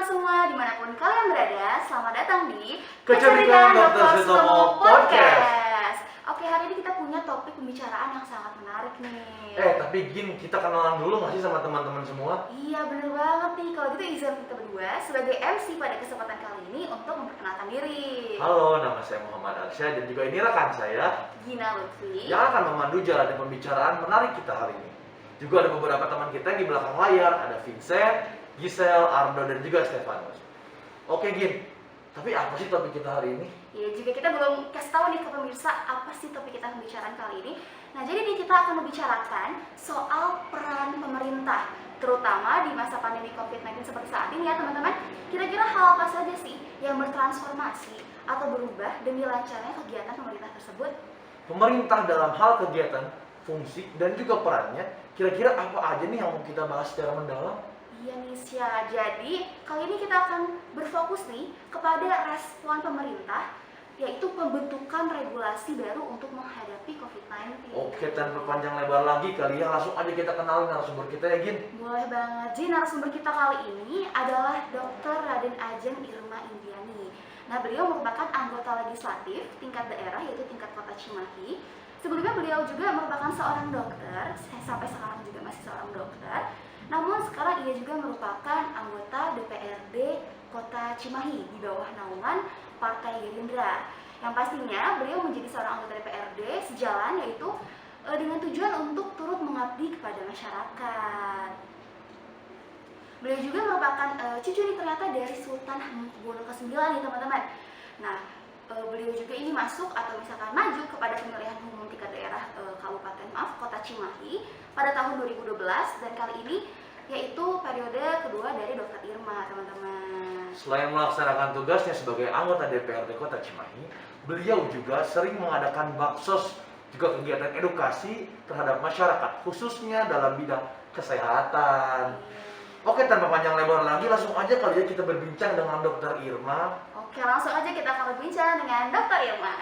semua dimanapun kalian berada, selamat datang di Kecerdikan Dr. Sutomo Podcast. Oke, hari ini kita punya topik pembicaraan yang sangat menarik nih. Tapi Gin, kita kenalan dulu nggak sih sama teman-teman semua? Iya, bener banget nih. Kalau gitu izin kita berdua sebagai MC pada kesempatan kali ini untuk memperkenalkan diri. Halo, nama saya Muhammad Arsyad dan juga ini rekan saya Gina Lutfi yang akan memandu jalannya pembicaraan menarik kita hari ini. Juga ada beberapa teman kita yang di belakang layar, ada Vincent, Giselle, Ardo, dan juga Stefanus. Oke Gin, tapi apa sih topik kita hari ini? Ya, juga kita belum kasih tahu nih ke pemirsa apa sih topik kita pembicaraan kali ini. Nah, jadi nih kita akan membicarakan soal peran pemerintah, terutama di masa pandemi COVID-19 seperti saat ini ya teman-teman. Kira-kira hal apa saja sih yang bertransformasi atau berubah demi lancarnya kegiatan pemerintah tersebut? Pemerintah dalam hal kegiatan, fungsi, dan juga perannya, kira-kira apa aja nih yang mau kita bahas secara mendalam? Iya Nisya, jadi kali ini kita akan berfokus nih kepada respon pemerintah, yaitu pembentukan regulasi baru untuk menghadapi COVID-19. Oke, tanpa panjang lebar lagi kali ya, langsung aja kita kenalin narasumber kita ya Gin. Boleh banget, jadi narasumber kita kali ini adalah Dr. Raden Ajeng Irma Indiani. Nah, beliau merupakan anggota legislatif tingkat daerah, yaitu tingkat Kota Cimahi. Sebelumnya beliau juga merupakan seorang dokter, sampai sekarang juga masih seorang dokter. Namun sekarang ia juga merupakan anggota DPRD Kota Cimahi di bawah naungan Partai Gerindra. Yang pastinya beliau menjadi seorang anggota DPRD sejalan yaitu dengan tujuan untuk turut mengabdi kepada masyarakat. Beliau juga merupakan cucu nih ternyata dari Sultan Hamengkubuwono ke-9 nih teman-teman. Nah, beliau juga ini masuk atau misalkan maju kepada pemilihan umum tingkat daerah Kota Cimahi pada tahun 2012 dan kali ini yaitu periode kedua dari Dr. Irma, teman-teman. Selain melaksanakan tugasnya sebagai anggota DPRD Kota Cimahi, beliau juga sering mengadakan baksos, juga kegiatan edukasi terhadap masyarakat, khususnya dalam bidang kesehatan. Oke, tanpa panjang lebar lagi, langsung aja kali ya kita berbincang dengan Dr. Irma. Oke, langsung aja kita akan berbincang dengan Dr. Irma.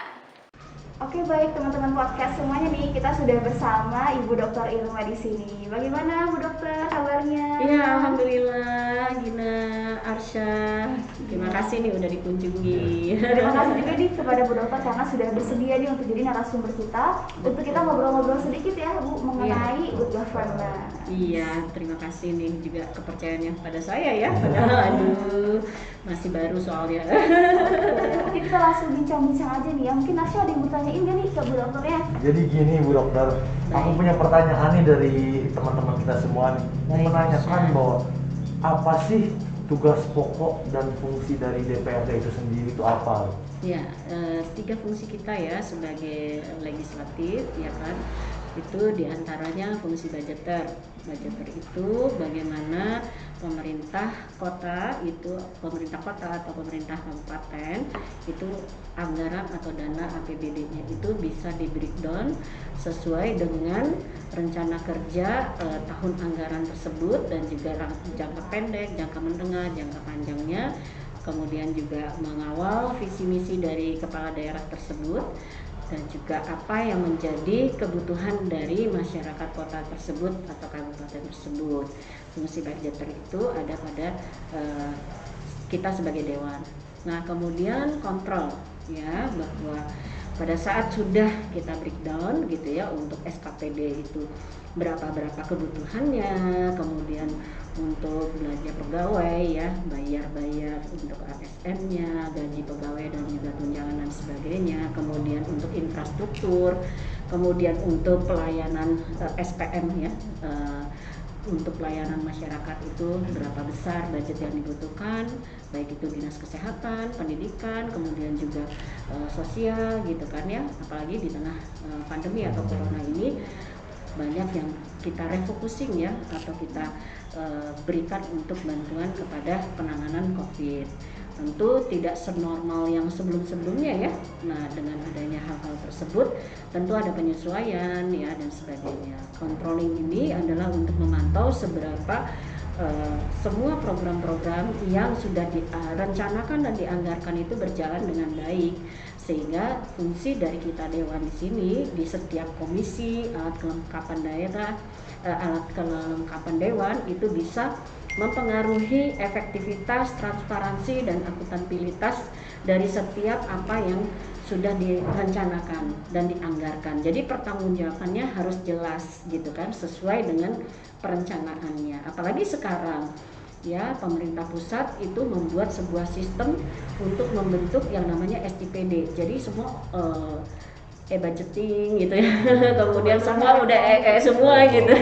Oke, baik teman-teman podcast semuanya nih, kita sudah bersama Ibu Dr. Irma di sini. Bagaimana Bu Dokter kabarnya? Iya, alhamdulillah, Gina, Arsya. Terima kasih nih udah dikunjungi. Terima kasih juga nih kepada Bu Dokter karena sudah bersedia nih untuk jadi narasumber kita. Untuk kita ngobrol-ngobrol sedikit ya Bu mengenai good governance. Iya, terima kasih nih juga kepercayaannya pada saya ya. Padahal aduh, masih baru soalnya. Oke, kita langsung bincang-bincang aja nih ya. Mungkin Arsya ada yang bertanyain nggak nih ke Bu Dokternya? Jadi gini Bu Dokter, aku punya pertanyaan nih dari teman-teman kita semua nih. Mau menanyakan bahwa apa sih tugas pokok dan fungsi dari DPRD itu sendiri itu apa? Ya, 3 fungsi kita ya sebagai legislatif, ya kan. Itu diantaranya fungsi budgeter. Budgeter itu bagaimana pemerintah kota atau pemerintah kabupaten itu anggaran atau dana APBD-nya itu bisa di breakdown sesuai dengan rencana kerja tahun anggaran tersebut dan juga jangka pendek, jangka menengah, jangka panjangnya. Kemudian juga mengawal visi misi dari kepala daerah tersebut dan juga apa yang menjadi kebutuhan dari masyarakat kota tersebut atau kabupaten tersebut. Fungsi budgeter itu ada pada kita sebagai dewan. Nah, kemudian kontrol ya, bahwa pada saat sudah kita breakdown gitu ya untuk SKPD itu berapa kebutuhannya, kemudian untuk belanja pegawai ya, bayar untuk ASN-nya, gaji pegawai dan juga tunjangan dan sebagainya, kemudian untuk infrastruktur, kemudian untuk pelayanan SPM ya, untuk pelayanan masyarakat itu berapa besar budget yang dibutuhkan, baik itu dinas kesehatan, pendidikan, kemudian juga sosial gitu kan ya, apalagi di tengah pandemi atau corona ini banyak yang kita refocusing ya atau kita berikan untuk bantuan kepada penanganan COVID. Tentu tidak senormal yang sebelumnya ya. Nah, dengan adanya hal-hal tersebut tentu ada penyesuaian ya dan sebagainya. Controlling ini adalah untuk memantau seberapa semua program-program yang sudah direncanakan dan dianggarkan itu berjalan dengan baik, sehingga fungsi dari kita dewan di sini di setiap komisi alat kelengkapan daerah, alat kelengkapan dewan itu bisa mempengaruhi efektivitas, transparansi, dan akuntabilitas dari setiap apa yang sudah direncanakan dan dianggarkan. Jadi pertanggungjawabannya harus jelas gitu kan, sesuai dengan perencanaannya. Apalagi sekarang ya, pemerintah pusat itu membuat sebuah sistem untuk membentuk yang namanya STPD. Jadi semua budgeting gitu ya. Kemudian semua udah semua gitu.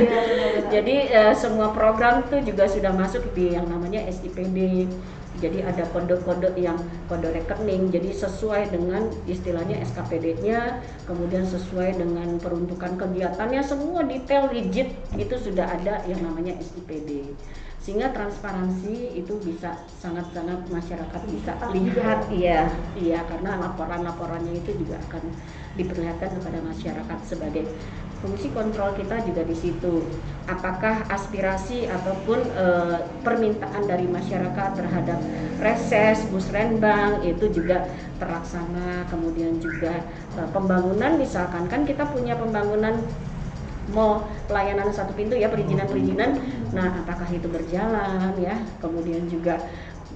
Jadi semua program itu juga sudah masuk di yang namanya SIPD. Jadi ada kode-kode yang kode rekening, jadi sesuai dengan istilahnya SKPD-nya, kemudian sesuai dengan peruntukan kegiatannya, semua detail rigid itu sudah ada yang namanya SIPD. Sehingga transparansi itu bisa sangat-sangat masyarakat bisa lihat, iya karena laporan-laporannya itu juga akan diperlihatkan kepada masyarakat. Sebagai fungsi kontrol kita juga di situ, apakah aspirasi ataupun permintaan dari masyarakat terhadap reses, musrenbang itu juga terlaksana. Kemudian juga pembangunan, misalkan kan kita punya pembangunan mall pelayanan satu pintu ya, perizinan, nah apakah itu berjalan ya, kemudian juga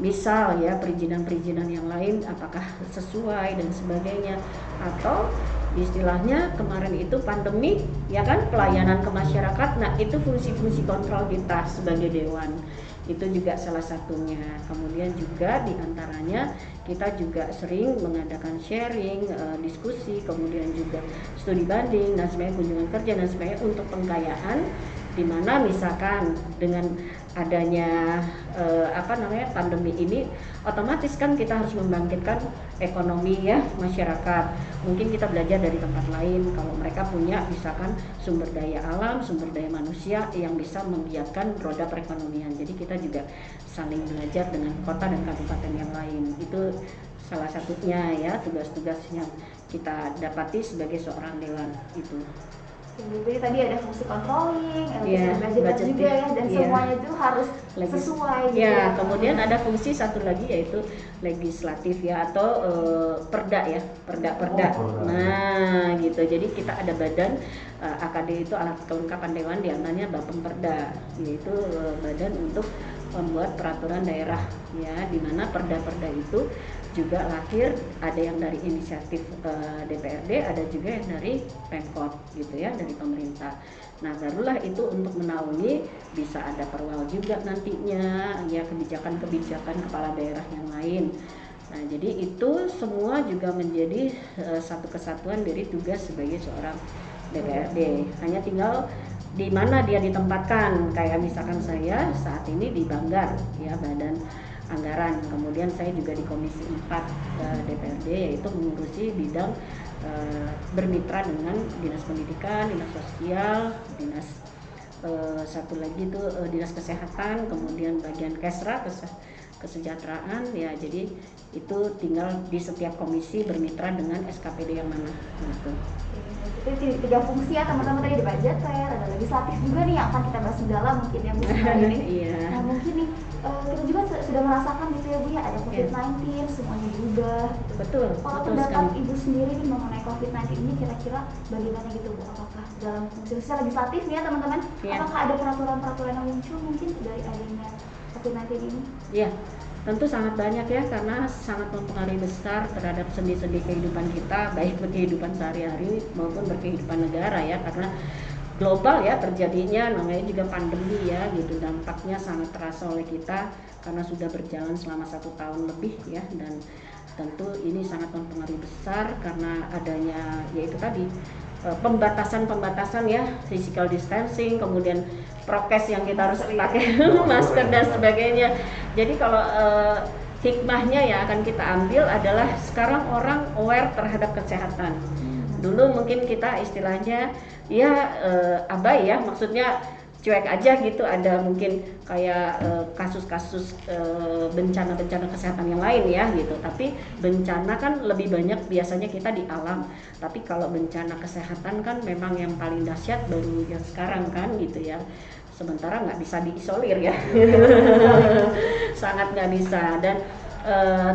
misal ya perizinan yang lain apakah sesuai dan sebagainya. Atau istilahnya kemarin itu pandemi ya kan, pelayanan ke masyarakat, nah itu fungsi-fungsi kontrol kita sebagai dewan, itu juga salah satunya. Kemudian juga diantaranya kita juga sering mengadakan sharing, diskusi, kemudian juga studi banding dan sebagainya, kunjungan kerja dan sebagainya untuk pengkayaan, di mana misalkan dengan adanya pandemi ini, otomatis kan kita harus membangkitkan ekonomi ya masyarakat. Mungkin kita belajar dari tempat lain, kalau mereka punya misalkan sumber daya alam, sumber daya manusia yang bisa menggiatkan roda perekonomian. Jadi kita juga saling belajar dengan kota dan kabupaten yang lain. Itu salah satunya ya, tugas-tugas yang kita dapati sebagai seorang dewan itu. Jadi tadi ada fungsi controlling, budget juga ya, dan semuanya itu harus sesuai gitu. Ya, kemudian ada fungsi satu lagi yaitu legislatif ya, atau perda ya, perda. Nah, gitu. Jadi kita ada badan AKD itu alat kelengkapan dewan, diantaranya Bapemperda, yaitu badan untuk membuat peraturan daerah ya, di mana perda-perda itu juga lahir, ada yang dari inisiatif DPRD, ada juga yang dari Pemkot gitu ya, dari pemerintah. Nah barulah itu untuk menaungi, bisa ada perwal juga nantinya ya, kebijakan-kebijakan kepala daerah yang lain. Nah jadi itu semua juga menjadi satu kesatuan dari tugas sebagai seorang DPRD. Hanya tinggal di mana dia ditempatkan. Kayak misalkan saya saat ini di Banggar ya, Badan Anggaran, kemudian saya juga di Komisi 4 DPRD, yaitu mengurusi bidang bermitra dengan Dinas Pendidikan, Dinas Sosial, Dinas satu lagi itu Dinas Kesehatan, kemudian bagian Kesra, kesejahteraan ya. Jadi itu tinggal di setiap komisi bermitra dengan SKPD yang mana gitu. Itu 3 fungsi ya teman-teman, tadi ada budgeter, ada legislatif juga nih yang akan kita bahas di dalam mungkin ya Bu ini. Nah mungkin nih kita juga sudah merasakan gitu ya Bu ya, ada COVID-19, semuanya berubah gitu. Betul. Kalau pendapat Ibu sendiri nih mengenai COVID-19 ini kira-kira bagaimana gitu Bu? Apakah dalam fungsi legislatif ya teman-teman, apakah ada peraturan-peraturan yang muncul mungkin dari adanya COVID-19 ini? Iya, tentu sangat banyak ya, karena sangat mempengaruhi besar terhadap sendi-sendi kehidupan kita, baik berkehidupan sehari-hari maupun berkehidupan negara ya, karena global ya terjadinya, namanya juga pandemi ya gitu, dampaknya sangat terasa oleh kita karena sudah berjalan selama 1 tahun lebih ya, dan tentu ini sangat mempengaruhi besar karena adanya yaitu tadi pembatasan ya, physical distancing, kemudian prokes yang kita harus pakai masker dan sebagainya. Jadi kalau hikmahnya ya akan kita ambil adalah sekarang orang aware terhadap kesehatan. Dulu mungkin kita istilahnya ya abai ya, maksudnya cuek aja gitu, ada mungkin kayak kasus-kasus bencana-bencana kesehatan yang lain ya gitu. Tapi bencana kan lebih banyak biasanya kita di alam, tapi kalau bencana kesehatan kan memang yang paling dahsyat baru yang sekarang kan gitu ya. Sementara nggak bisa diisolir ya, sangat nggak bisa. Dan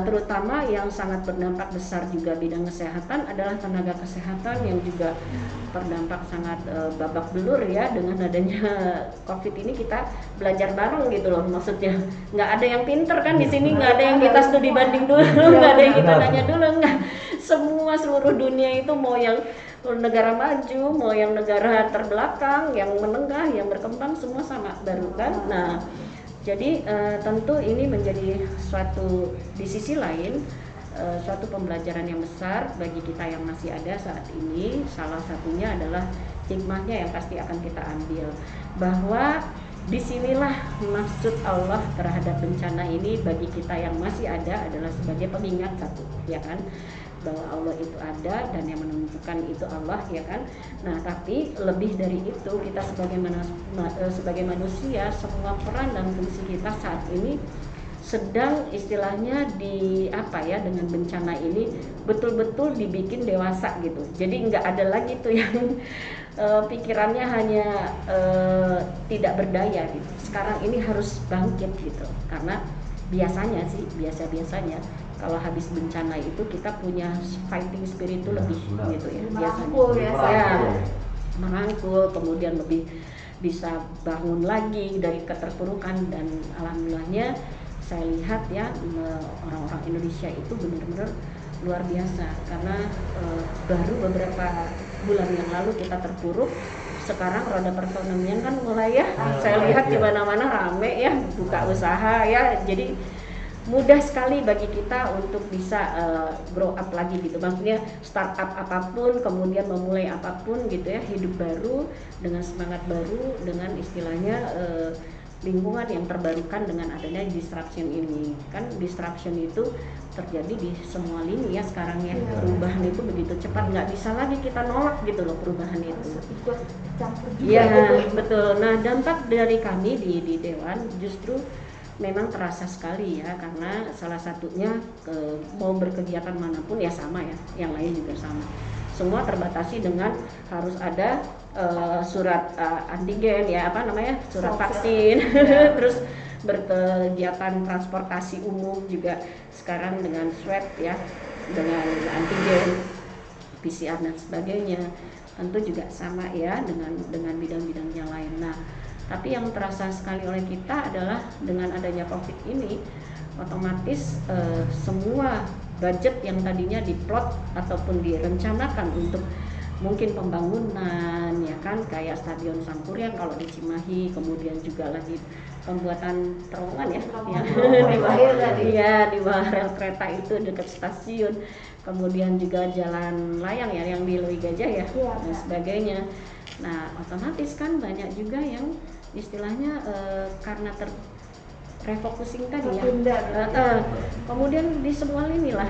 terutama yang sangat berdampak besar juga bidang kesehatan adalah tenaga kesehatan yang juga terdampak sangat babak belur ya dengan adanya COVID ini. Kita belajar bareng gitu loh, maksudnya nggak ada yang pinter kan di sini, nggak ada yang kita studi banding dulu, nggak ada yang kita tanya dulu, nggak. Semua seluruh dunia itu mau yang negara maju, mau yang negara terbelakang, yang menengah, yang berkembang, semua sama baru kan. Nah, jadi tentu ini menjadi suatu, di sisi lain suatu pembelajaran yang besar bagi kita yang masih ada saat ini. Salah satunya adalah hikmahnya yang pasti akan kita ambil, bahwa disinilah maksud Allah terhadap bencana ini bagi kita yang masih ada adalah sebagai pengingat satu, ya kan, bahwa Allah itu ada dan yang menentukan itu Allah, ya kan. Nah, tapi lebih dari itu, kita sebagai manusia, semua peran dan fungsi kita saat ini sedang istilahnya dengan bencana ini betul-betul dibikin dewasa gitu. Jadi nggak ada lagi tuh yang pikirannya hanya tidak berdaya gitu. Sekarang ini harus bangkit gitu, karena biasanya kalau habis bencana itu kita punya fighting spirit itu lebih gitu ya, biasanya merangkul, kemudian lebih bisa bangun lagi dari keterpurukan. Dan alhamdulillahnya saya lihat ya, orang-orang Indonesia itu benar-benar luar biasa, karena baru beberapa bulan yang lalu kita terpuruk, sekarang roda perekonomian kan mulai ya, saya lihat di mana-mana rame ya, buka usaha ya, jadi mudah sekali bagi kita untuk bisa grow up lagi gitu, maksudnya startup apapun, kemudian memulai apapun gitu ya, hidup baru dengan semangat baru, dengan istilahnya lingkungan yang terbarukan dengan adanya disruption ini. Kan disruption itu terjadi di semua lini ya sekarang ya, perubahan itu begitu cepat, nggak bisa lagi kita nolak gitu loh perubahan itu. Ikut campur juga Iya gitu. betul. Nah, dampak dari kami di Dewan justru memang terasa sekali ya, karena salah satunya mau berkegiatan manapun ya sama ya, yang lain juga sama. Semua terbatasi dengan harus ada surat antigen ya, surat vaksin, terus berkegiatan transportasi umum juga sekarang dengan swab ya, dengan antigen, PCR dan sebagainya. Tentu juga sama ya dengan bidang-bidang yang lain. Nah, tapi yang terasa sekali oleh kita adalah dengan adanya COVID ini, otomatis semua budget yang tadinya diplot ataupun direncanakan untuk mungkin pembangunan ya kan, kayak Stadion Sangkuriang kalau di Cimahi, kemudian juga lagi pembuatan terowongan di bawah rel kereta itu dekat stasiun, kemudian juga jalan layang ya yang di Lewi Gajah ya, dan sebagainya. Nah, otomatis kan banyak juga yang istilahnya karena refocusing tadi ya, kemudian di semua inilah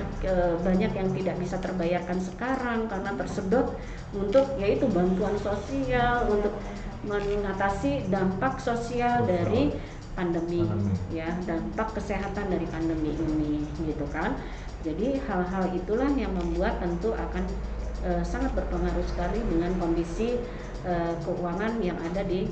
banyak yang tidak bisa terbayarkan sekarang karena tersedot untuk yaitu bantuan sosial untuk mengatasi dampak sosial dari pandemi ya, dampak kesehatan dari pandemi ini gitu kan. Jadi hal-hal itulah yang membuat tentu akan sangat berpengaruh sekali dengan kondisi keuangan yang ada di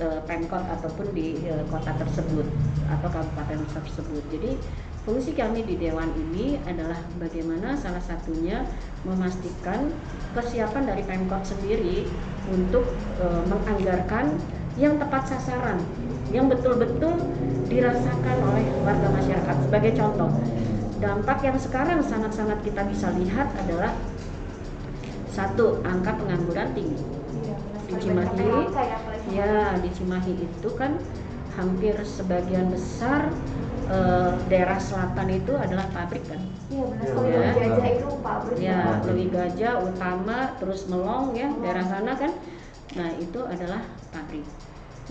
Pemkot ataupun di kota tersebut atau kabupaten tersebut. Jadi fungsi kami di Dewan ini adalah bagaimana salah satunya memastikan kesiapan dari Pemkot sendiri untuk menganggarkan yang tepat sasaran, yang betul-betul dirasakan oleh warga masyarakat. Sebagai contoh, dampak yang sekarang sangat-sangat kita bisa lihat adalah satu, angka pengangguran tinggi. Di Cimahi ya, di Cimahi itu kan hampir sebagian besar daerah selatan itu adalah pabrik kan. Iya benar, kalau Lewi Gajah itu pabrik. Ya, Lewi Gajah, Utama, terus Melong ya, daerah sana kan. Nah, itu adalah pabrik.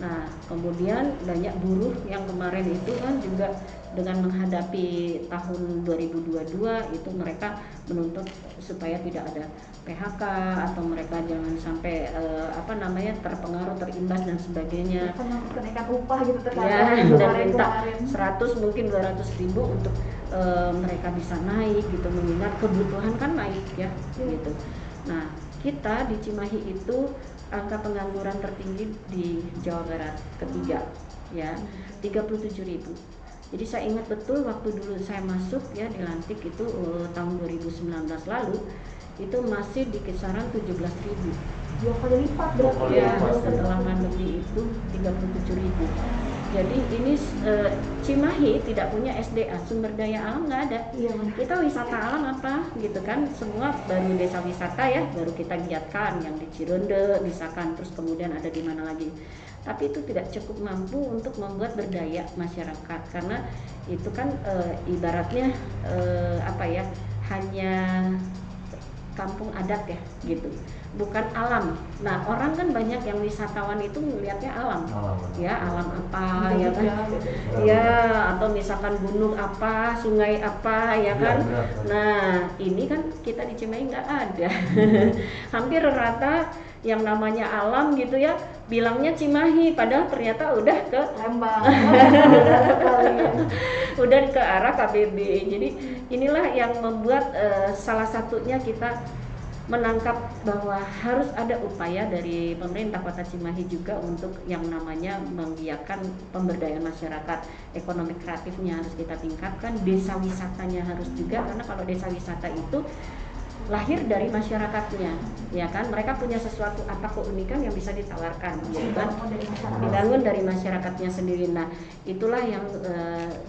Nah, kemudian banyak buruh yang kemarin itu kan juga dengan menghadapi tahun 2022 itu mereka menuntut supaya tidak ada PHK atau mereka jangan sampai terpengaruh, terimbas dan sebagainya. Kenaikan upah gitu ya, dan minta 100 mungkin 200 ribu untuk mereka bisa naik gitu, mengingat kebutuhan kan naik ya gitu. Nah, kita di Cimahi itu angka pengangguran tertinggi di Jawa Barat ketiga ya, 37.000. Jadi saya ingat betul waktu dulu saya masuk ya dilantik itu tahun 2019 lalu itu masih di kisaran 17.000. 2 kali lipat berarti Ya, lipat, setelah pandemi itu 37.000. Jadi ini Cimahi tidak punya SDA, sumber daya alam nggak ada. Iya benar. Kita wisata alam apa gitu kan, semua baru desa wisata ya, baru kita giatkan yang di Cironde misalkan, terus kemudian ada di mana lagi. Tapi itu tidak cukup mampu untuk membuat berdaya masyarakat, karena itu kan ibaratnya apa ya, hanya kampung adat ya gitu, bukan alam. Nah orang kan banyak yang wisatawan itu melihatnya alam, ya alam apa ya kan, ya atau misalkan gunung apa, sungai apa ya kan. Nah ini kan kita di Cimahi nggak ada. Hampir rata yang namanya alam gitu ya bilangnya Cimahi, padahal ternyata udah ke Lembang. udah ke arah KBB. Jadi inilah yang membuat salah satunya kita menangkap bahwa harus ada upaya dari pemerintah Kota Cimahi juga untuk yang namanya menggiatkan pemberdayaan masyarakat. Ekonomi kreatifnya harus kita tingkatkan, desa wisatanya harus juga, karena kalau desa wisata itu lahir dari masyarakatnya, ya kan, mereka punya sesuatu apa keunikan yang bisa ditawarkan, ya kan, dibangun dari masyarakatnya sendiri. Nah itulah yang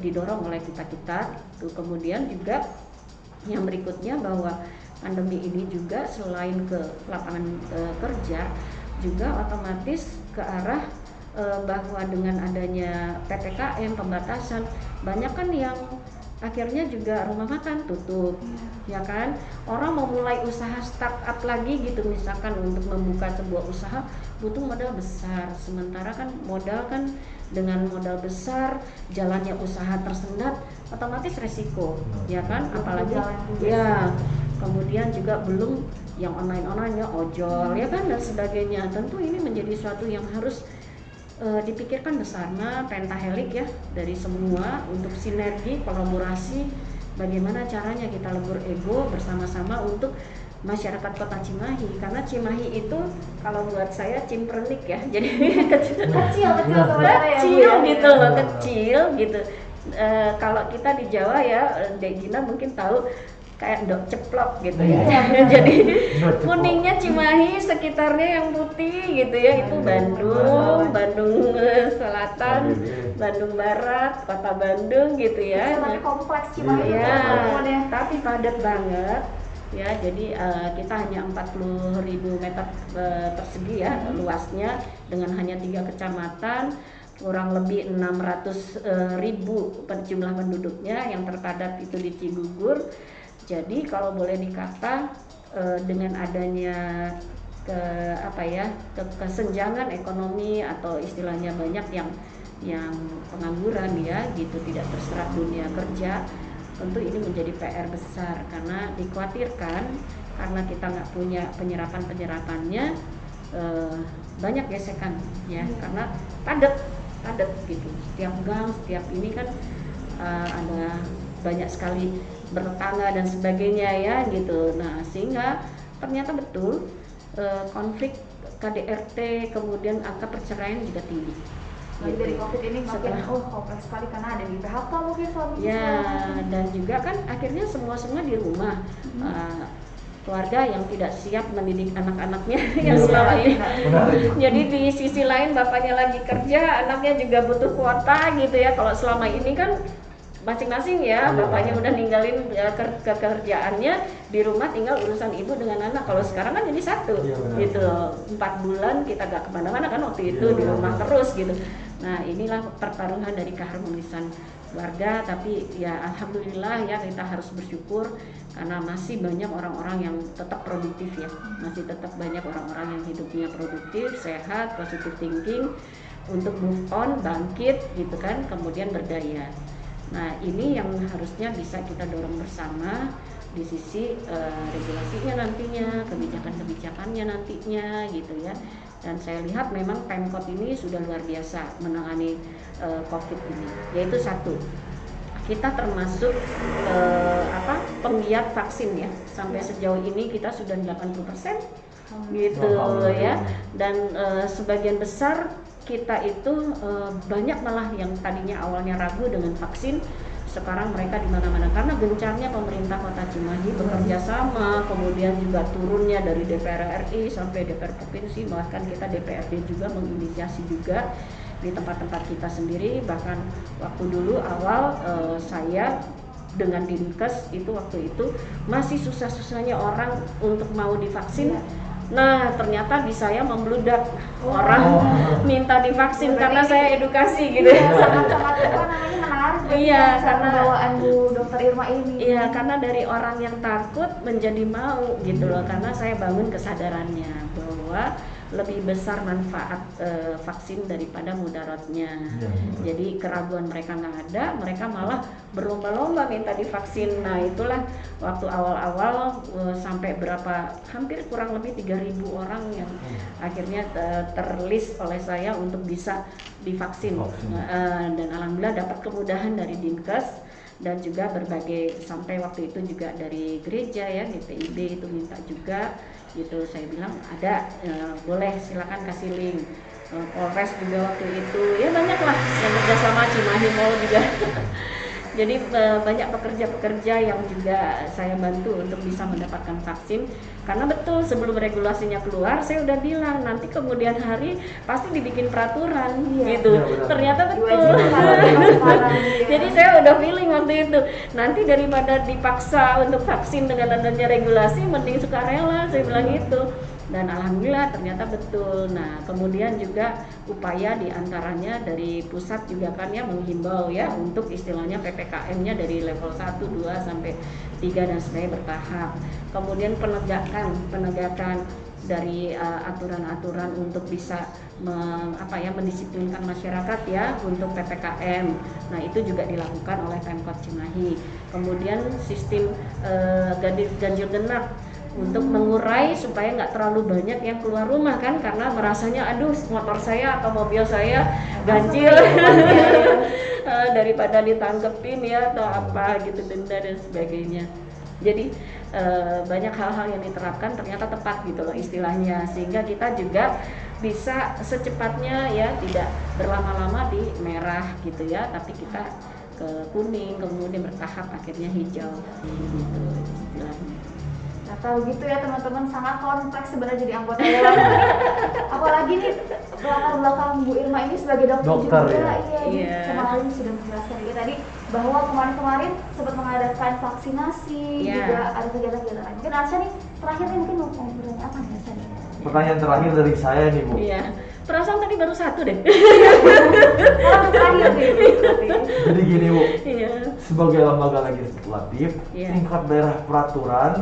didorong oleh kita. Tuh, kemudian juga yang berikutnya bahwa pandemi ini juga selain ke lapangan kerja juga otomatis ke arah bahwa dengan adanya PPKM pembatasan, banyak kan yang akhirnya juga rumah makan tutup, ya kan. Orang mau mulai usaha startup lagi gitu, misalkan untuk membuka sebuah usaha butuh modal besar, sementara kan modal kan dengan modal besar jalannya usaha tersendat, otomatis resiko, ya kan. Apalagi ya kemudian juga belum yang online ya, ojol ya kan, dan sebagainya. Tentu ini menjadi suatu yang harus dipikirkan besar. Nah pentahelik ya dari semua untuk sinergi kolaborasi, bagaimana caranya kita lebur ego bersama-sama untuk masyarakat Kota Cimahi, karena Cimahi itu kalau buat saya cimpernik ya, jadi kecil gitu loh, kecil gitu. Kalau kita di Jawa ya, Degina mungkin tahu kayak ndok ceplok gitu ya. Jadi kuningnya Cimahi, sekitarnya yang putih gitu ya, itu Bandung Selatan, Bandung Barat, Kota Bandung gitu ya. Kompleks Cimahi ya, tapi padat banget ya. Jadi kita hanya 40.000 meter persegi ya luasnya, dengan hanya 3 kecamatan, kurang lebih 600.000 jumlah penduduknya, yang terpadat itu di Cigugur. Jadi kalau boleh dikata dengan adanya kesenjangan ekonomi atau istilahnya banyak yang pengangguran ya gitu, tidak terserap dunia kerja, tentu ini menjadi PR besar, karena dikhawatirkan karena kita nggak punya penyerapannya banyak gesekan ya, karena padat gitu, setiap gang, setiap ini kan ada banyak sekali bertetangga dan sebagainya ya gitu. Nah sehingga ternyata betul konflik KDRT, kemudian angka perceraian juga tinggi. Lagi dari COVID ini makin kompleks sekali karena ada di PHK mungkin suami. Ya, dan juga kan akhirnya semua di rumah. Keluarga yang tidak siap mendidik anak-anaknya yang selama ini. Jadi di sisi lain bapaknya lagi kerja, anaknya juga butuh kuota gitu ya. Kalau selama ini kan masing-masing ya, bapaknya udah ninggalin kerjaannya di rumah, tinggal urusan ibu dengan anak. Kalau sekarang kan jadi satu gitu, 4 bulan kita gak kemana-mana kan waktu itu, di rumah terus gitu. Nah inilah pertaruhan dari keharmonisan warga. Tapi ya alhamdulillah ya, kita harus bersyukur karena masih banyak orang-orang yang tetap produktif ya, masih tetap banyak orang-orang yang hidupnya produktif, sehat, positive thinking untuk move on, bangkit gitu kan, kemudian berdaya. Nah ini yang harusnya bisa kita dorong bersama di sisi regulasinya nantinya, kebijakan-kebijakannya nantinya gitu ya. Dan saya lihat memang Pemkot ini sudah luar biasa menangani COVID ini. Yaitu satu, kita termasuk penggiat vaksin ya. Sampai sejauh ini kita sudah 80% gitu ya. Dan sebagian besar kita itu banyak malah yang tadinya awalnya ragu dengan vaksin, sekarang mereka di mana-mana karena gencarnya pemerintah Kota Cimahi bekerja sama, kemudian juga turunnya dari DPR RI sampai DPR provinsi, bahkan kita DPRD juga menginisiasi juga di tempat-tempat kita sendiri. Bahkan waktu dulu awal saya dengan Dinkes itu waktu itu masih susah-susahnya orang untuk mau divaksin. Nah ternyata di saya membludak orang minta divaksin karena saya edukasi gitu. Sangat-sangat apa namanya menarik. Iya, karena bawaan Bu Dokter Irma ini. Iya, karena dari orang yang takut menjadi mau gitu loh, karena saya bangun kesadarannya bahwa lebih besar manfaat vaksin daripada mudaratnya. Jadi keraguan mereka nggak ada, mereka malah berlomba-lomba minta divaksin. Nah itulah waktu awal-awal sampai berapa, hampir kurang lebih 3.000 orang yang akhirnya terlist oleh saya untuk bisa divaksin. Dan alhamdulillah dapat kemudahan dari Dinkes dan juga berbagai, sampai waktu itu juga dari gereja ya, GPIB itu minta juga gitu. Saya bilang ada, boleh silakan kasih link. Polres juga waktu itu, ya banyak lah yang kerjasama, Cimahi Mall juga. Jadi banyak pekerja-pekerja yang juga saya bantu untuk bisa mendapatkan vaksin. Karena betul sebelum regulasinya keluar saya udah bilang nanti kemudian hari pasti dibikin peraturan gitu. Ternyata betul. Jadi saya udah feeling waktu itu, nanti daripada dipaksa untuk vaksin dengan adanya regulasi mending sukarela, saya bilang gitu. Dan alhamdulillah ternyata betul. Nah kemudian juga upaya diantaranya dari pusat juga kan ya menghimbau ya untuk istilahnya PPKM-nya dari level 1, 2 sampai 3 dan sebagainya bertahap. Kemudian penegakan dari aturan-aturan untuk bisa mendisiplinkan masyarakat ya untuk PPKM. Nah itu juga dilakukan oleh Pemkot Cimahi. Kemudian sistem ganjil genap untuk mengurai supaya nggak terlalu banyak yang keluar rumah kan, karena merasanya aduh motor saya atau mobil saya ganjil daripada ditangkepin ya atau apa gitu, denda dan sebagainya. Jadi banyak hal-hal yang diterapkan ternyata tepat gitu loh istilahnya, sehingga kita juga bisa secepatnya ya tidak berlama-lama di merah gitu ya, tapi kita ke kuning kemudian bertahap akhirnya hijau gitu istilahnya. Nah kalau gitu ya teman-teman, sangat kompleks sebenarnya jadi anggota dewan. Apalagi nih belakang Bu Irma ini sebagai dokter juga. Iya. Kemarin sudah menjelaskan juga tadi bahwa kemarin sempat mengadakan vaksinasi, juga ada kegiatan-kegiatan lain. Mungkin Arsha nih terakhir nih mungkin mau ngobrol apa nih Arsha nih? Pertanyaan terakhir dari saya nih Bu. Iya. Perasaan tadi baru satu deh. Terakhir nih. Jadi gini Bu, Iya. sebagai lembaga legislatif, tingkat daerah peraturan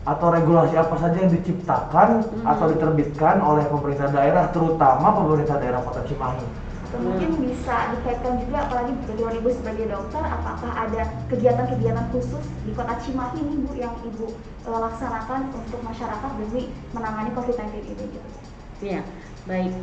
atau regulasi apa saja yang diciptakan atau diterbitkan oleh pemerintah daerah, terutama pemerintah daerah Kota Cimahi. Atau mungkin bisa dikaitkan juga, apalagi bagi Ibu sebagai dokter, apakah ada kegiatan-kegiatan khusus di Kota Cimahi nih Bu yang Ibu laksanakan untuk masyarakat demi menangani COVID-19 ini gitu? Iya, baik.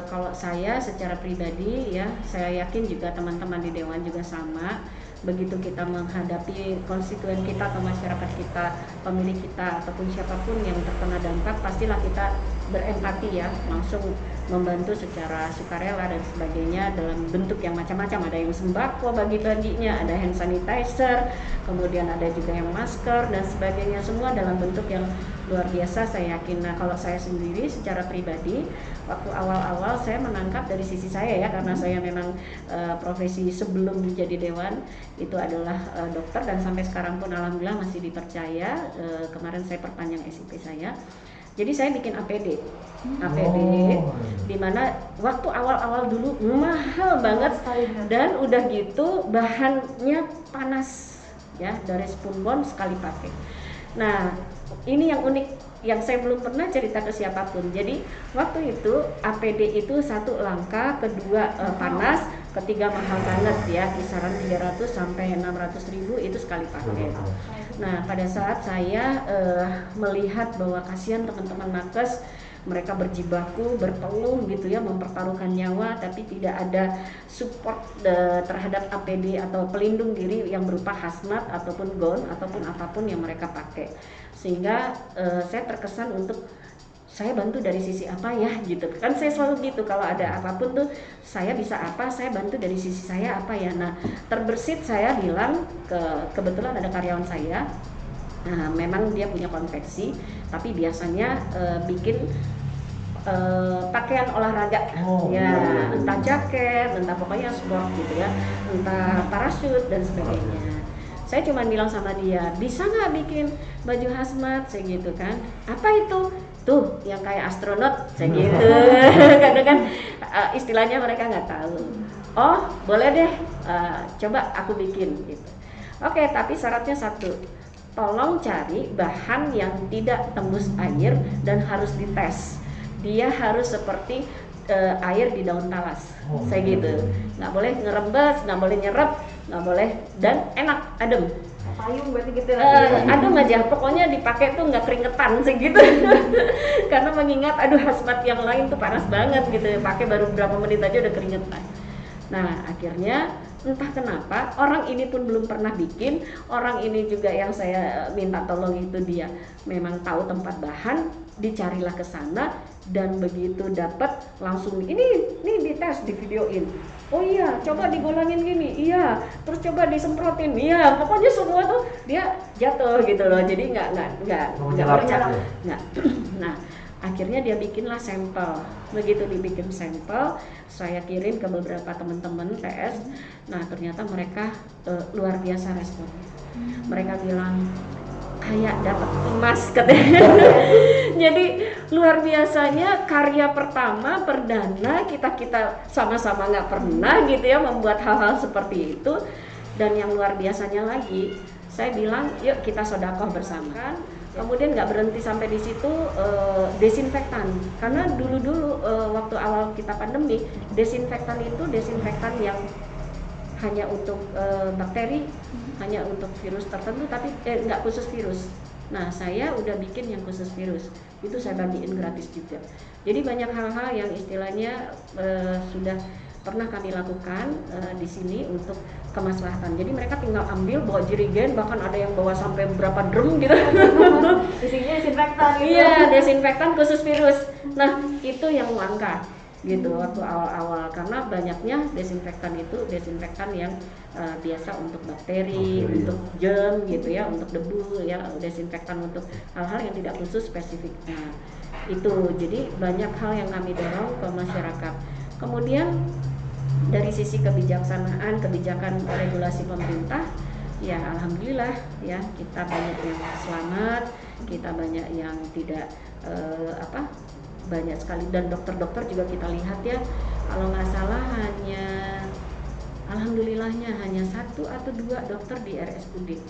Kalau saya secara pribadi ya, saya yakin juga teman-teman di Dewan juga sama. Begitu kita menghadapi konstituen kita atau masyarakat kita, pemilih kita ataupun siapapun yang terkena dampak, pastilah kita berempati ya, langsung membantu secara sukarela dan sebagainya dalam bentuk yang macam-macam. Ada yang sembako bagi-baginya, ada hand sanitizer, kemudian ada juga yang masker dan sebagainya, semua dalam bentuk yang luar biasa saya yakin. Nah kalau saya sendiri secara pribadi, waktu awal-awal saya menangkap dari sisi saya ya, karena saya memang profesi sebelum menjadi dewan itu adalah dokter, dan sampai sekarang pun alhamdulillah masih dipercaya. Kemarin saya perpanjang SIP saya. Jadi saya bikin APD, dimana waktu awal-awal dulu mahal banget, dan udah gitu bahannya panas ya, dari spunbond sekali pakai. Nah ini yang unik, yang saya belum pernah cerita ke siapapun. Jadi waktu itu APD itu satu langka, kedua panas, ketiga mahal banget ya, kisaran 300 sampai 600 ribu itu sekali pakai. Nah pada saat saya melihat bahwa kasihan teman-teman nakes, mereka berjibaku, berpeluh gitu ya, mempertaruhkan nyawa, tapi tidak ada support terhadap APD atau pelindung diri yang berupa hazmat ataupun gown ataupun apapun yang mereka pakai. Sehingga saya terkesan untuk saya bantu dari sisi apa ya gitu kan, saya selalu gitu kalau ada apapun tuh saya bisa apa, saya bantu dari sisi saya apa ya. Nah terbersit saya bilang kebetulan ada karyawan saya, nah, memang dia punya konveksi tapi biasanya bikin pakaian olahraga, ya entah jaket, entah pokoknya sport gitu ya, entah parasut dan sebagainya. Saya cuma bilang sama dia, bisa nggak bikin baju hazmat, saya gitu kan. Apa itu? Tuh yang kayak astronot, saya gitu. Kadang kan istilahnya mereka nggak tahu. Oh boleh deh, coba aku bikin gitu. Oke, tapi syaratnya satu, tolong cari bahan yang tidak tembus air dan harus dites. Dia harus seperti air di daun talas, saya gitu. Nggak boleh ngerembes, nggak boleh nyerap, nggak boleh, dan enak, adem. Payung berarti gitu. Adem aja, pokoknya dipakai tuh nggak keringetan segitu. Karena mengingat hazmat yang lain tuh panas banget gitu, pakai baru berapa menit aja udah keringetan. Nah akhirnya entah kenapa orang ini pun belum pernah bikin, orang ini juga yang saya minta tolong itu dia memang tahu tempat bahan, dicarilah ke sana dan begitu dapat langsung ini dites, divideoin. Oh iya, coba digolangin gini, iya, terus coba disemprotin, iya, pokoknya semua tuh dia jatuh gitu loh. Jadi nggak bercanda, nggak. Nah akhirnya dia bikinlah sampel. Begitu dibikin sampel, saya kirim ke beberapa teman-teman PS. Nah ternyata mereka luar biasa responnya. Mereka bilang kayak dapat emas katanya. Jadi luar biasanya, karya pertama perdana kita sama-sama nggak pernah gitu ya membuat hal-hal seperti itu. Dan yang luar biasanya lagi, saya bilang yuk kita sedekah bersama kan. Kemudian nggak berhenti sampai di situ, desinfektan, karena dulu waktu awal kita pandemi, desinfektan itu desinfektan yang hanya untuk bakteri, hanya untuk virus tertentu, tapi nggak khusus virus. Nah saya udah bikin yang khusus virus, itu saya bagiin gratis juga. Jadi banyak hal-hal yang istilahnya sudah pernah kami lakukan di sini untuk kemaslahatan. Jadi mereka tinggal ambil, bawa jerigen, bahkan ada yang bawa sampai berapa drum gitu. Isinya desinfektan gitu. Iya, desinfektan khusus virus. Nah, itu yang langka gitu waktu awal-awal, karena banyaknya desinfektan itu desinfektan yang biasa untuk bakteri, untuk germ gitu ya, untuk debu ya, desinfektan untuk hal-hal yang tidak khusus spesifik. Nah, itu jadi banyak hal yang kami dorong ke masyarakat. Kemudian dari sisi kebijaksanaan, kebijakan regulasi pemerintah, ya alhamdulillah ya kita banyak yang selamat, kita banyak yang tidak banyak sekali, dan dokter-dokter juga kita lihat ya, kalau nggak salah hanya alhamdulillahnya hanya 1 atau 2 dokter di RSUD,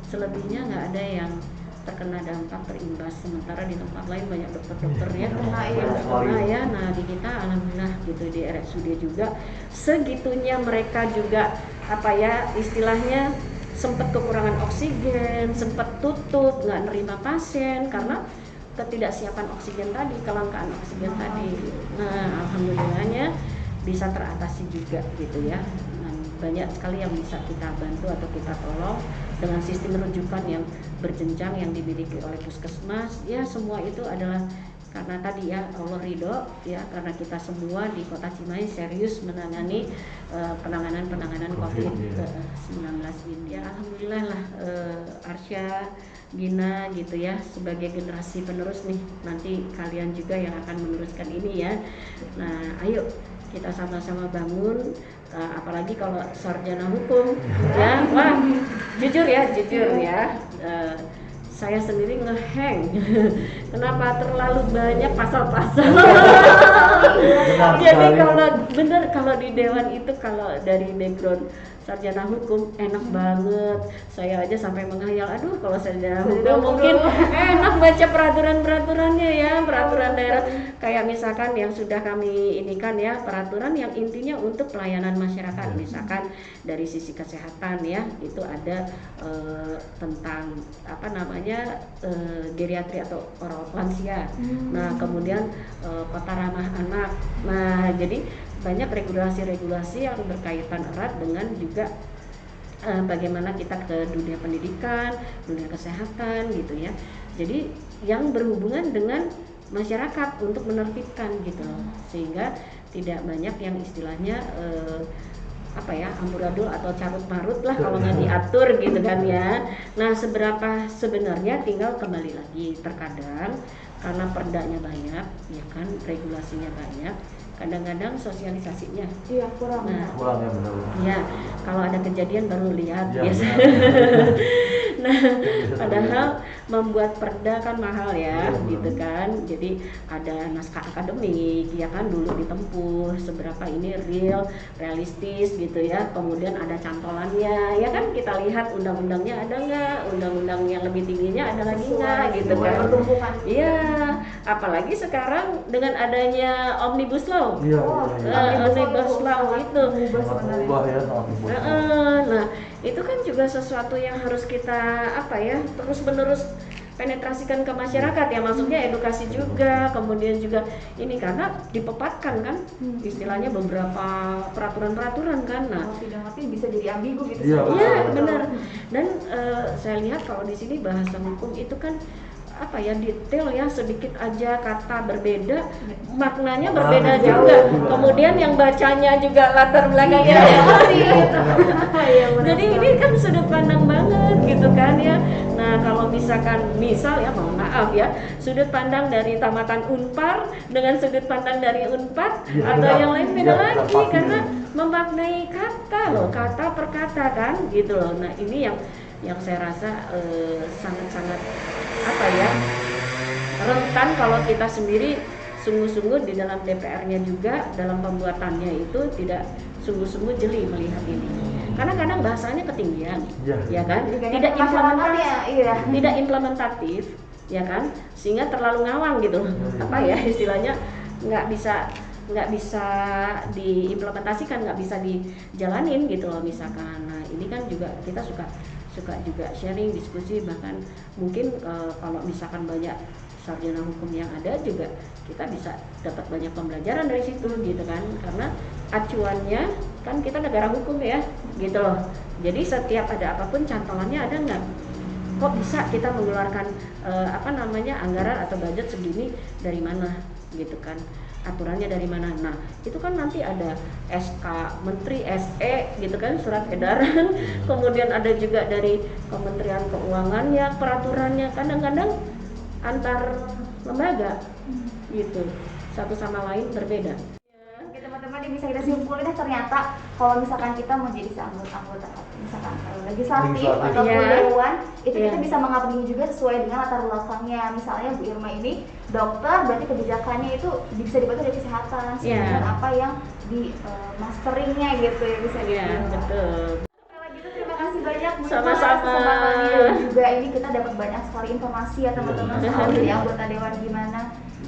selebihnya nggak ada yang terkena dampak terimbas, sementara di tempat lain banyak dokter-dokter ya terkena ya. Nah di kita alhamdulillah gitu di RSUD juga segitunya, mereka juga istilahnya sempat kekurangan oksigen, sempat tutup nggak nerima pasien karena ketidaksiapan oksigen tadi, kelangkaan oksigen tadi. Nah alhamdulillahnya bisa teratasi juga gitu ya. Banyak sekali yang bisa kita bantu atau kita tolong dengan sistem rujukan yang berjenjang yang dimiliki oleh puskesmas. Ya semua itu adalah karena tadi ya Allah ridho ya, karena kita semua di Kota Cimahi serius menangani penanganan COVID-19 ini. Ya alhamdulillah lah Arsya, Gina gitu ya sebagai generasi penerus nih, nanti kalian juga yang akan meneruskan ini ya. Nah ayo kita sama-sama bangun. Apalagi kalau sarjana hukum ya, wah jujur ya saya sendiri ngeheng kenapa terlalu banyak pasal-pasal. Jadi kalau di dewan itu, kalau dari background sarjana hukum enak banget, saya aja sampai menghayal, aduh kalau sarjana hukum mungkin enak baca peraturan-peraturannya ya, peraturan daerah kayak misalkan yang sudah kami inikan ya, peraturan yang intinya untuk pelayanan masyarakat, misalkan dari sisi kesehatan ya, itu ada tentang geriatri atau orang lansia. Nah kemudian kota ramah anak. Nah jadi banyak regulasi-regulasi yang berkaitan erat dengan juga bagaimana kita ke dunia pendidikan, dunia kesehatan gitu ya. Jadi yang berhubungan dengan masyarakat untuk menertibkan gitu loh, sehingga tidak banyak yang istilahnya amburadul atau carut marut lah kalau nggak diatur gitu kan ya. Nah, seberapa sebenarnya tinggal kembali lagi, terkadang karena perdanya banyak ya kan, regulasinya banyak, kadang-kadang sosialisasinya kurang. Nah, Kurang ya, benar. ya kalau ada kejadian baru lihat Ya, biasa. Nah, padahal membuat perda kan mahal ya, gitu kan. Jadi ada naskah akademik, ya kan, dulu ditempuh seberapa ini realistis gitu ya. Kemudian ada cantolannya, ya kan, kita lihat undang-undangnya ada nggak, undang-undang yang lebih tingginya ada lagi nggak, gitu kan. Iya, apalagi sekarang dengan adanya Omnibus Law. Omnibus Law itu. Nah, itu kan juga sesuatu yang harus kita terus-menerus penetrasikan ke masyarakat ya, maksudnya edukasi juga, kemudian juga ini karena dipepatkan kan istilahnya beberapa peraturan-peraturan kan. Nah, tidak ngerti bisa jadi ambigu gitu. iya benar. Dan saya lihat kalau di sini bahasa hukum itu kan detail ya, sedikit aja kata berbeda maknanya berbeda juga, kemudian yang bacanya juga latar belakangnya jadi ini kan sudut pandang banget gitu kan ya. Nah, kalau misal ya, mohon maaf ya, sudut pandang dari tamatan Unpar dengan sudut pandang dari Unpad atau yang lain beda lagi karena memaknai kata kata per kata kan gitu loh. Nah, ini yang saya rasa sangat-sangat rentan kalau kita sendiri sungguh-sungguh di dalam DPR-nya juga dalam pembuatannya itu tidak sungguh-sungguh jeli melihat ini. Karena kadang bahasanya ketinggian, ya kan? Tidak implementatif, ya kan? Sehingga terlalu ngawang gitu. Istilahnya nggak bisa diimplementasikan, nggak bisa dijalanin gitu loh misalkan. Nah, ini kan juga kita suka juga sharing, diskusi, bahkan mungkin kalau misalkan banyak sarjana hukum yang ada juga kita bisa dapat banyak pembelajaran dari situ gitu kan, karena acuannya kan kita negara hukum ya gitu loh. Jadi setiap ada apapun cantolannya ada nggak, kok bisa kita mengeluarkan anggaran atau budget segini dari mana gitu kan, aturannya dari mana. Nah, itu kan nanti ada SK Menteri, SE gitu kan, surat edaran, kemudian ada juga dari Kementerian Keuangan ya peraturannya, kadang-kadang antar lembaga gitu, satu sama lain berbeda. Oke teman-teman, bisa kita simpulin ternyata kalau misalkan kita mau jadi anggota misalkan legislatif atau dewan, itu kita bisa mengabdi juga sesuai dengan latar belakangnya. Misalnya Bu Irma ini dokter, berarti kebijakannya itu bisa dibantu dari kesehatan, dengan apa yang di masteringnya gitu ya, bisa dibilang. Betul. Kalau gitu terima kasih banyak Bu Irma Sama-sama. kesempatannya, juga ini kita dapat banyak sekali informasi ya teman-teman soal jadi anggota dewan gimana.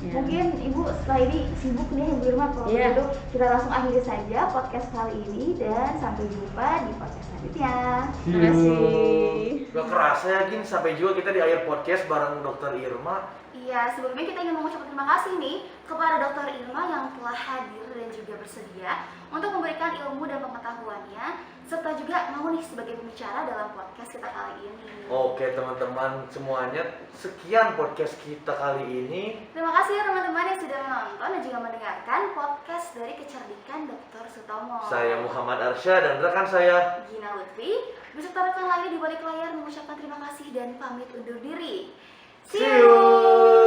Mungkin Ibu setelah ini sibuk nih Bu Irma, kalau begitu kita langsung akhiri saja podcast kali ini dan sampai jumpa di podcast selanjutnya. Terima kasih. Gak kerasa ya Gin, sampai juga kita di akhir podcast bareng Dr. Irma. Iya, sebelumnya kita ingin mengucapkan terima kasih nih kepada Dr. Irma yang telah hadir dan juga bersedia untuk memberikan ilmu dan pengetahuannya, serta juga mau nih sebagai pembicara dalam podcast kita kali ini. Oke teman-teman semuanya, sekian podcast kita kali ini. Terima kasih ya teman-teman yang sudah menonton dan juga mendengarkan podcast dari Kecerdikan Dr. Sutomo. Saya Muhammad Arsya dan rekan saya Gina Lutfi, beserta rekan lainnya di balik layar mengucapkan terima kasih dan pamit undur diri. See you!